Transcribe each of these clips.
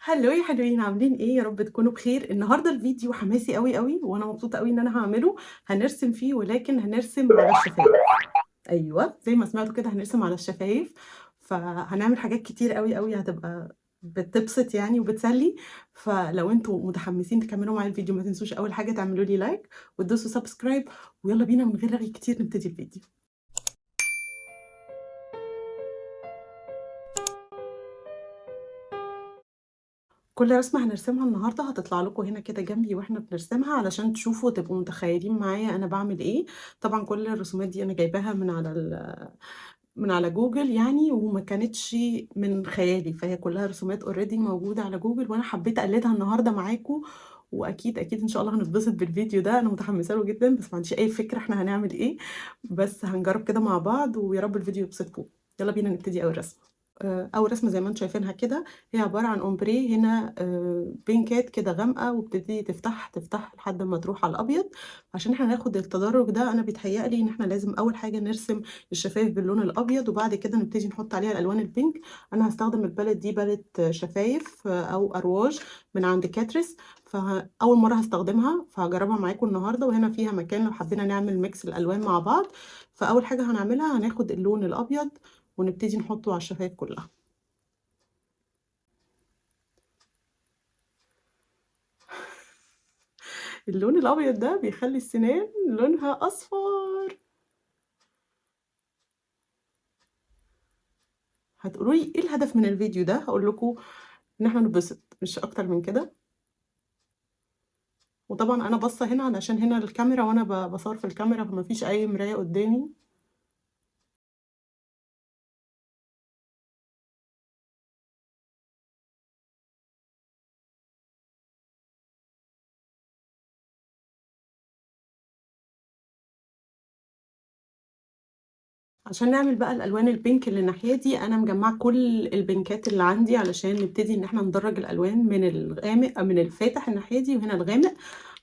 هلو يا حلوين، عاملين ايه؟ يا رب تكونوا بخير. النهارده الفيديو حماسي قوي قوي وانا مبسوطه قوي ان انا هعمله. هنرسم فيه، ولكن هنرسم على الشفايف. ايوه، زي ما سمعتوا كده هنرسم على الشفايف. فهنعمل حاجات كتير قوي قوي، هتبقى بتبسط يعني وبتسلي. فلو انتوا متحمسين تكملوا معايا الفيديو، ما تنسوش اول حاجه تعملوا لي لايك وتدوسوا سبسكرايب. ويلا بينا من غير رغي كتير نبتدي الفيديو. كل رسمة هنرسمها النهاردة هتطلع لكم هنا كده جنبي واحنا بنرسمها، علشان تشوفوا تبقوا متخيلين معايا انا بعمل ايه. طبعا كل الرسومات دي انا جايباها من على جوجل يعني، وما كانتش من خيالي، فهي كلها رسومات اوريدي موجودة على جوجل، وانا حبيت اقلدها النهاردة معاكم. واكيد اكيد ان شاء الله هنتبسط بالفيديو ده، انا متحمسه له جدا، بس ما عنديش اي فكره احنا هنعمل ايه. بس هنجرب كده مع بعض، ويا رب الفيديو يبسطكم. يلا بينا نبتدي اول رسمه. اول رسمه زي ما انتم شايفينها كده، هي عباره عن اومبري. هنا بينكات كده غامقه، وبتبتدي تفتح تفتح لحد ما تروح على الابيض. عشان احنا ناخد التدرج ده، انا بيتهيألي ان احنا لازم اول حاجه نرسم الشفايف باللون الابيض، وبعد كده نبتدي نحط عليها الالوان البينك. انا هستخدم الباليت دي، باليت شفايف او ارواج من عند كاتريس. فاول مره هستخدمها، فهجربها معاكم النهارده، وهنا فيها مكان لو حبينا نعمل ميكس الالوان مع بعض. فاول حاجه هنعملها هناخد اللون الابيض ونبتدي نحطه على الشفايف كلها. اللون الابيض ده بيخلي السنان لونها اصفر. هتقولوا لي ايه الهدف من الفيديو ده؟ هقول لكم ان احنا نتبسط، مش اكتر من كده. وطبعا انا باصه هنا علشان هنا الكاميرا، وانا بصور في الكاميرا، فما فيش اي مرايه قدامي. عشان نعمل بقى الالوان البينك اللي الناحيه دي، انا مجمعه كل البينكات اللي عندي علشان نبتدي ان احنا ندرج الالوان من الغامق من الفاتح الناحيه دي، وهنا الغامق.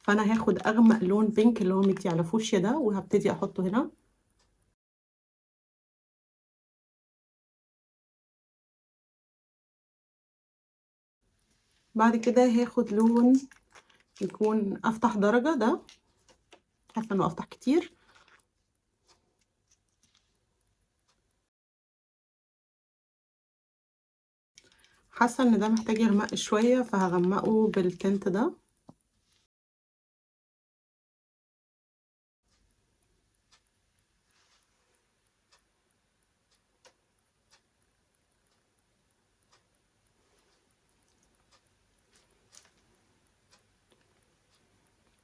فانا هاخد اغمق لون بينك اللي هو مدي على فوشيا ده، وهبتدي احطه هنا. بعد كده هاخد لون يكون افتح درجه ده، حاسه انه افتح كتير. حاسه ان ده محتاج يغمق شويه، فهغمقه بالتنت ده.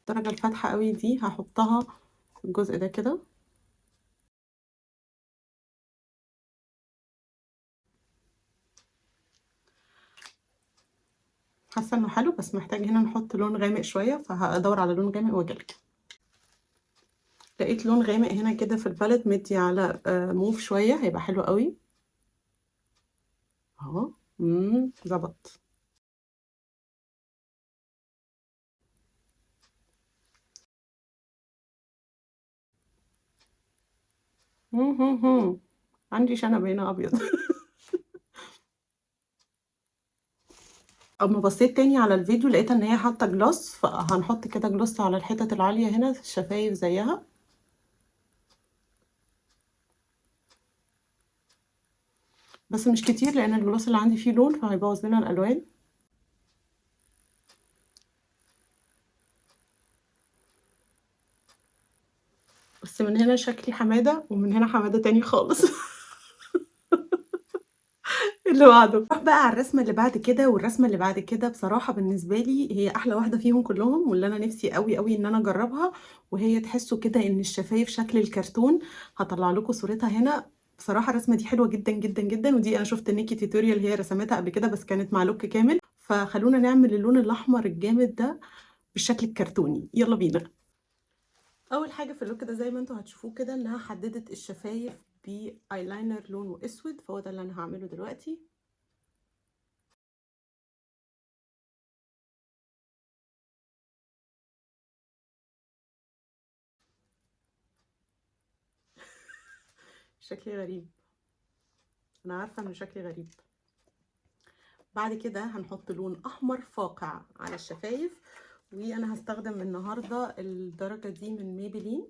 الدرجه الفاتحه قوي دي هحطها في الجزء ده كده. حاسه انه حلو، بس محتاج هنا نحط لون غامق شويه، فهدور على لون غامق واجيلك. لقيت لون غامق هنا كده في الباليت، مدي على موف شويه، هيبقى حلو قوي اهو. ظبط. عندي شنب هنا ابيض. اما بصيت تاني على الفيديو لقيت ان هي حاطه جلوس، فهنحط كده جلوس على الحتت العاليه هنا، الشفايف زيها. بس مش كتير، لان الجلوس اللي عندي فيه لون فهيبوظ لنا الالوان. بس من هنا شكلي حماده، ومن هنا حماده تاني خالص. اللي بعده نروح بقى على الرسمه اللي بعد كده. والرسمه اللي بعد كده بصراحه بالنسبه لي هي احلى واحده فيهم كلهم، واللي انا نفسي قوي قوي ان انا اجربها. وهي تحسوا كده ان الشفايف شكل الكرتون. هطلع لكم صورتها هنا. بصراحه الرسمه دي حلوه جدا جدا جدا، ودي انا شفت نيكي توتوريال هي رسمتها قبل كده، بس كانت مع لوك كامل. فخلونا نعمل اللون الاحمر الجامد ده بالشكل الكرتوني. يلا بينا. اول حاجه في اللوك ده زي ما انتوا هتشوفوه كده، انها حددت الشفايف بايلاينر لونه اسود، فهو ده اللي انا هعمله دلوقتي. شكلي غريب، انا عارفه ان شكلي غريب. بعد كده هنحط لون احمر فاقع على الشفايف، وانا هستخدم النهارده الدرجه دي من ميبلين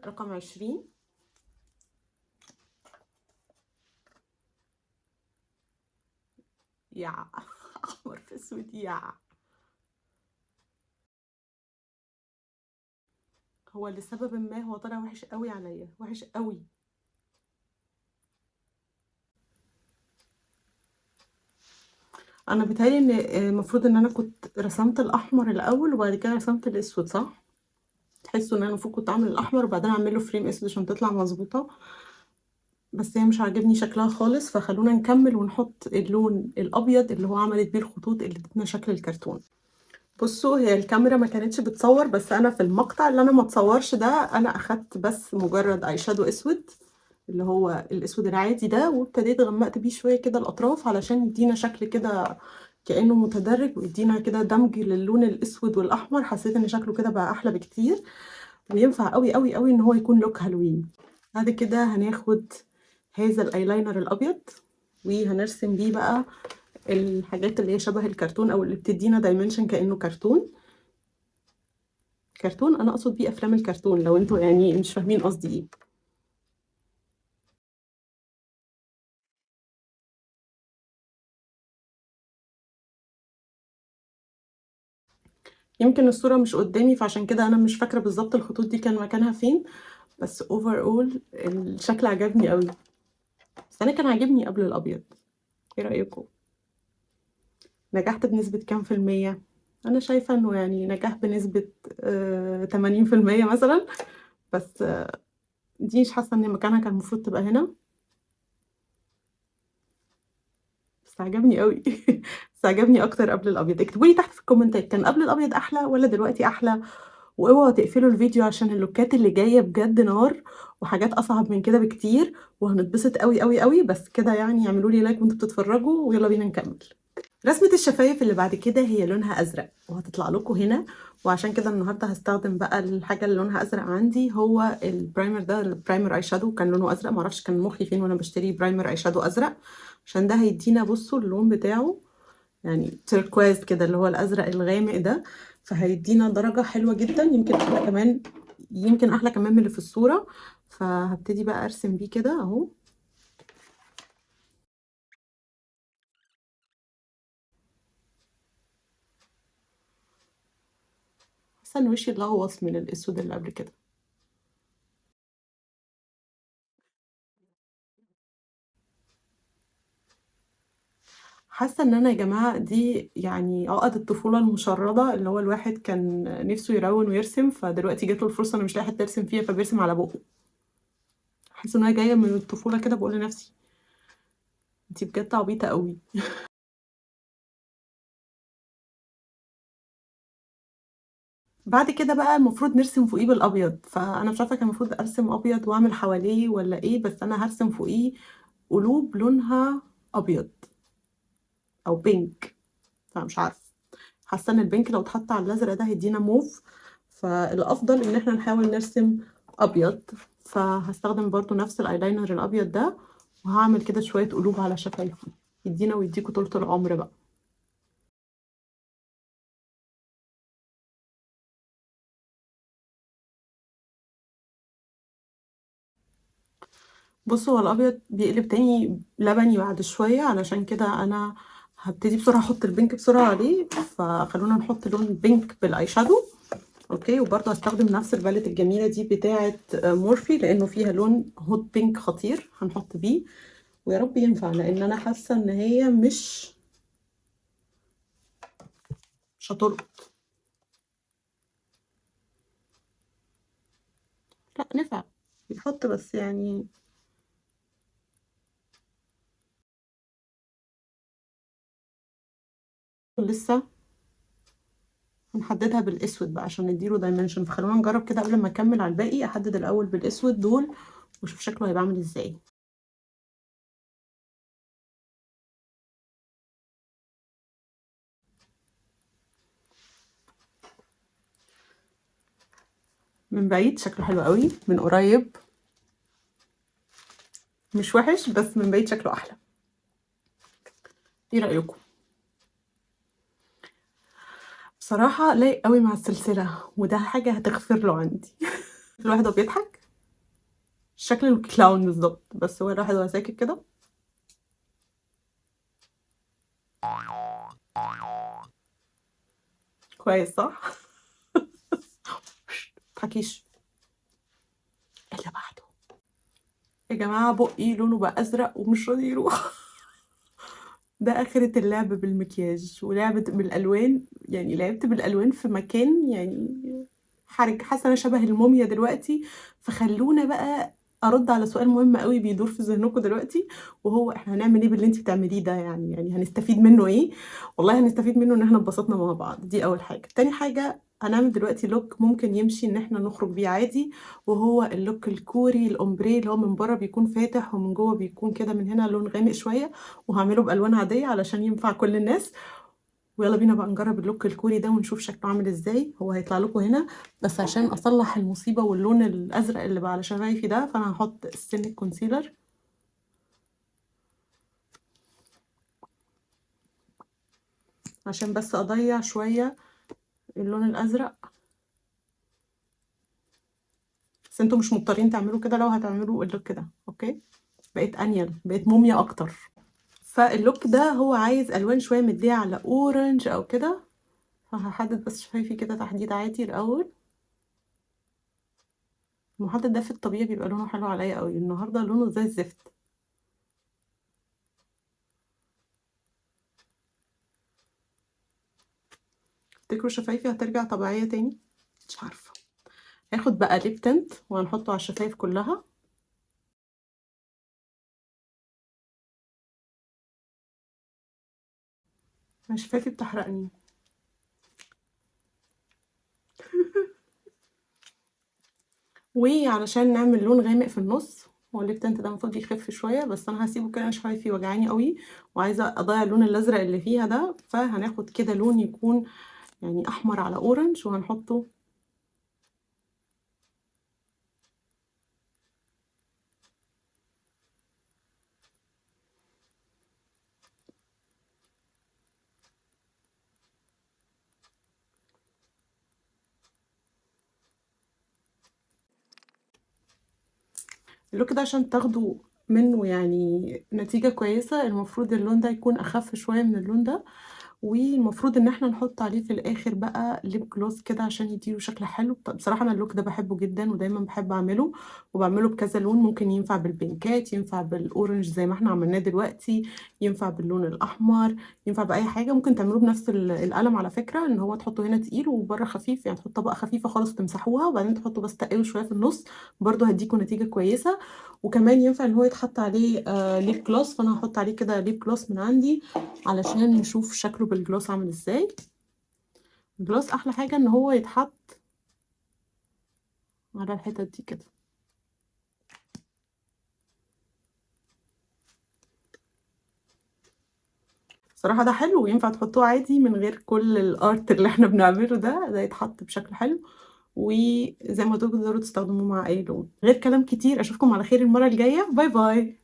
رقم 20. يا احمر في اسود يا. هو لسبب ما هو طلع وحش قوي عليا، وحش قوي. انا بيتهيألي ان المفروض ان انا كنت رسمت الاحمر الاول وبعد كده رسمت الاسود، صح؟ تحسوا ان انا المفروض كنت اعمل الاحمر وبعدين اعمل له فريم اسود عشان تطلع مظبوطه، بس هي مش عاجبني شكلها خالص. فخلونا نكمل ونحط اللون الابيض اللي هو عملت بيه الخطوط اللي ادتنا شكل الكرتون. بصوا، هي الكاميرا ما كانتش بتصور، بس انا في المقطع اللي انا ما اتصورش ده انا اخدت بس مجرد اي شادو اسود اللي هو الاسود العادي ده، وابتديت غمقت بيه شويه كده الاطراف علشان يدينا شكل كده كانه متدرج ويدينا كده دمج للون الاسود والاحمر. حسيت ان شكله كده بقى احلى بكتير وينفع قوي قوي قوي ان هو يكون لوك هالوين. بعد كده هناخد هذا الايلاينر الابيض وهنرسم بيه بقى الحاجات اللي هي شبه الكرتون او اللي بتدينا دايمنشن كانه كرتون. كرتون انا اقصد بيه افلام الكرتون، لو انتوا يعني مش فاهمين قصدي ايه. يمكن الصورة مش قدامي فعشان كده انا مش فاكرة بالظبط الخطوط دي كان مكانها فين، بس اوفر اول الشكل عجبني قوي. بس انا كان عاجبني قبل الابيض. ايه رأيكم؟ نجحت بنسبة كام في المية؟ انا شايفة انه يعني نجاح بنسبة 80% مثلا. بس دي مش حاسة ان مكانها كان المفروض تبقى هنا، بس عجبني قوي. بس عجبني اكتر قبل الابيض. اكتبوا لي تحت في الكومنتات كان قبل الابيض احلى ولا دلوقتي احلى. واوعوا تقفلوا الفيديو عشان اللوكات اللي جايه بجد نار وحاجات اصعب من كده بكتير، وهنتبسط قوي قوي قوي. بس كده يعني اعملوا لي لايك وانتوا بتتفرجوا ويلا بينا نكمل. رسمة الشفايف اللي بعد كده هي لونها ازرق وهتطلع لكم هنا، وعشان كده النهارده هستخدم بقى الحاجه اللي لونها ازرق عندي هو البرايمر ده. البرايمر اي شادو كان لونه ازرق، معرفش كان مخي فين وانا بشتري برايمر اي شادو ازرق، عشان ده هيدينا بصوا اللون بتاعه يعني تيركواز كده اللي هو الازرق الغامق ده، فهيدينا درجه حلوه جدا. يمكن احلى كمان، يمكن احلى كمان من اللي في الصوره. فهبتدي بقى ارسم بيه كده اهو. حاسه ان وشي لغوص من الاسود اللي قبل كده. حاسه ان انا يا جماعه دي يعني عقد الطفوله المشرده، اللي هو الواحد كان نفسه يرون ويرسم فدلوقتي جات له الفرصه انه مش لاقي حته يرسم فيها فبيرسم على بقه. حاسه ان انا جايه من الطفوله كده بقول لنفسي انتي بجد عبيطه قوي. بعد كده بقى المفروض نرسم فوقيه بالابيض، فانا مش عارفه كان المفروض ارسم ابيض واعمل حواليه ولا ايه، بس انا هرسم فوقيه قلوب لونها ابيض او بينك، فمش عارفه. حاسه ان البينك لو اتحط على الازرق ده هيدينا موف، فالافضل ان احنا نحاول نرسم ابيض. فهستخدم برضو نفس الايلاينر الابيض ده وهعمل كده شويه قلوب على شفايفي، يدينا ويديكوا طولة العمر بقى. بصوا، هو الابيض بيقلب تاني لبني بعد شويه، علشان كده انا هبتدي بسرعه احط البينك بسرعه عليه. فخلونا نحط لون بينك بالاي شادو. اوكي، وبرضه هستخدم نفس الباليت الجميله دي بتاعه مورفي لانه فيها لون هوت بينك خطير هنحط بيه، ويا رب ينفع لان انا حاسه ان هي مش هتلقط. لا نفع يحط بس يعني لسه هنحددها بالاسود بقى عشان نديله دايمنشن. فخلونا نجرب كده قبل ما اكمل على الباقي، احدد الاول بالاسود دول واشوف شكله هيبقى عامل ازاي. من بعيد شكله حلو قوي، من قريب مش وحش، بس من بعيد شكله احلى. إيه رأيكم؟ بصراحة لايق أوي مع السلسلة، وده حاجة هتغفر له عندي. الواحد وهو بيضحك شكل الكلاون بالضبط، بس هو الواحد وهو ساكت كده كويس صح؟ ما تضحكيش. اللي بعده. يا جماعة بُقّي لونه بقى أزرق ومش راضي يروح. ده آخرة اللعب بالمكياج ولعب بالألوان، يعني لعبت بالألوان في مكان يعني حرج، حاسة إن أنا شبه الموميا دلوقتي، فخلّونا بقى أرُد على سؤال مهم أوي بيدور في ذهنكم دلوقتي، وهو إحنا هنعمل إيه باللي أنتِ بتعمليه ده يعني هنستفيد منه إيه؟ والله هنستفيد منه إن إحنا اتبسطنا مع بعض، دي أول حاجة. تاني حاجة هنعمل دلوقتي look ممكن يمشي إن إحنا نخرج بيه عادي، وهو الlook الكوري الأومبريه اللي هو من برّه بيكون فاتح ومن جوّه بيكون كده من هنا لون غامق شوية، وهاعمله بألوان عادية علشان ينفع كل الناس. ويالّا بينا بقى نجرّب الlook الكوري ده ونشوف شكله عامل إزاي، هو هيطلع لكم هنا، بس عشان أصلّح المصيبة واللون الأزرق اللي بقى على شفايفي ده، فأنا هاحط سِنّة concealer عشان بس أضيّع شوية اللون الأزرق، بس أنتم مش مضطرين تعملوا كده لو هتعملوا الlook ده، أوكي؟ بقيت أنيل، بقيت موميا أكتر. فالlook ده هو عايز ألوان شوية مدّية على orange أو كده، فهاحدد بس شفايفي كده تحديد عادي الأول. المحدد ده في الطبيعي بيبقى لونه حلو عليَّ أوي، النهارده لونه زي الزفت. تفتكروا شفايفي هترجع طبيعية تاني؟ مش عارفة. هاخد بقى lip tint وهنحطه على الشفايف كلها. أنا شفايفي بتحرقني. وعلشان نعمل لون غامق في النُص، هو الlip tint ده المفروض يخف شوية، بس أنا هاسيبه كده، أنا شفايفي وجعاني أوي وعايزة أضيّع اللون الأزرق اللي فيها ده، فهناخد كده لون يكون يعني أحمر على orange وهنحطه. الlook ده عشان تاخدوا منه يعني نتيجة كويسة، المفروض اللون ده يكون أخف شوية من اللون ده، والمفروض إن إحنا نحط عليه في الآخر بقى lip gloss كده عشان يدّي له شكل حلو. بصراحة أنا الlook ده باحبه جدًا ودايمًا باحب أعمله، وباعمله بكذا لون، ممكن ينفع بالبينكات، ينفع بالorange زي ما إحنا عملناه دلوقتي، ينفع باللون الأحمر، ينفع بأي حاجة. ممكن تعملوه بنفس القلم على فكرة، إن هو تحطوا هنا تقيل وبرّه خفيف، يعني تحطوا طبقة خفيفة خالص تمسحوها، وبعدين تحطوا بس تقّلوا شوية في النُص، برضه هيدّيكم نتيجة كويسة. وكمان ينفع إن هو يتحط عليه lip gloss، فأنا هاحط عليه كده lip gloss من عندي علشان نشوف شكله بالجلوس عامل إزاي. الجلوس أحلى حاجة إن هو يتحط على الحتت دي كده. الصراحة ده حلو وينفع تحطوه عادي من غير كل الart اللي إحنا بنعمله ده، ده يتحط بشكل حلو، وزي ما قُلت لكم تقدروا تستخدموه مع أي لون. غير كلام كتير، أشوفكم على خير المرة الجاية، باي باي.